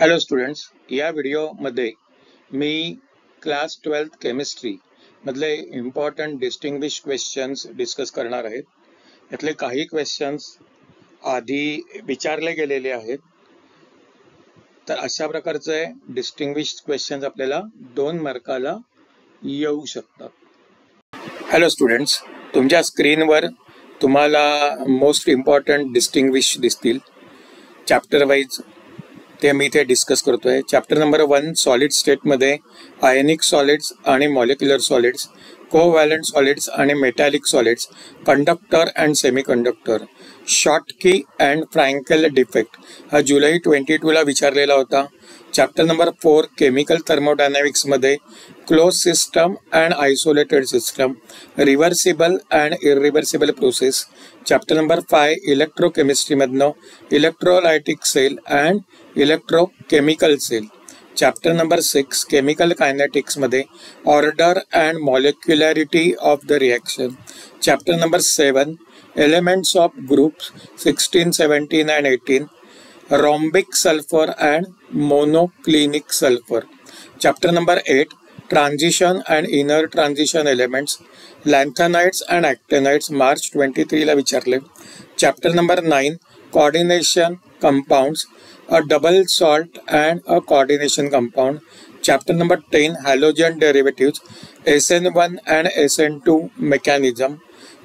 Hello students, या व्हिडिओमध्ये मी class 12th chemistry मधले इम्पॉर्टंट डिस्टिंग्विश क्वेश्चन्स डिस्कस करणार आहेत. यातले काही क्वेश्चन्स आधी विचारले गेलेले आहेत. तर अशा प्रकारचे डिस्टिंग्विश क्वेश्चन्स आपल्याला 2 मार्काला येऊ शकतात. हॅलो स्टुडंट्स, तुमच्या स्क्रीनवर तुम्हाला मोस्ट इम्पॉर्टंट डिस्टिंग्विश दिसतील चॅप्टर वाईज. ते मी इथे डिस्कस करतोय. चॅप्टर नंबर 1 सॉलिड स्टेटमध्ये आयनिक सॉलिड्स आणि मॉलिक्युलर सॉलिड्स, कोव्हॅलंट सॉलिड्स आणि metallic solids, conductor and semiconductor, Schottky and Frenkel defect हा जुलै 22 ला विचारलेला होता. चॅप्टर नंबर 4 केमिकल थर्मोडायनॅमिक्समध्ये close system and isolated system, reversible and irreversible process. Chapter number 5 इलेक्ट्रोकेमिस्ट्रीमधनं electrolytic cell and electrochemical cell. Chapter number 6 chemical कायनेटिक्समध्ये order and molecularity of the reaction. Chapter number 7 elements of groups 16, 17 and 18, rhombic sulfur and monoclinic sulfur. Chapter number 8 transition and inner transition elements, lanthanides and actinides, March 23 ला विचारले. Chapter number 9 coordination compounds, a double salt and a coordination compound. Chapter number 10 halogen derivatives, SN1 and SN2 mechanism.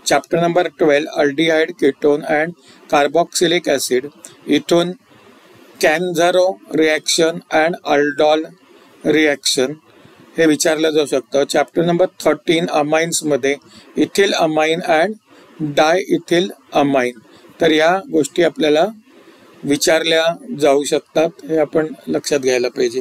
Chapter number 12 aldehyde, ketone and carboxylic acid, ethone, Cannizzaro reaction and aldol reaction हे विचारलं जाऊ शकतं. Chapter number 13 अमाइन्समध्ये ethyl amine and di ethyl amine. तर या गोष्टी आपल्याला विचारल्या जाऊ शकतात, हे आपण लक्षात घ्यायला पाहिजे.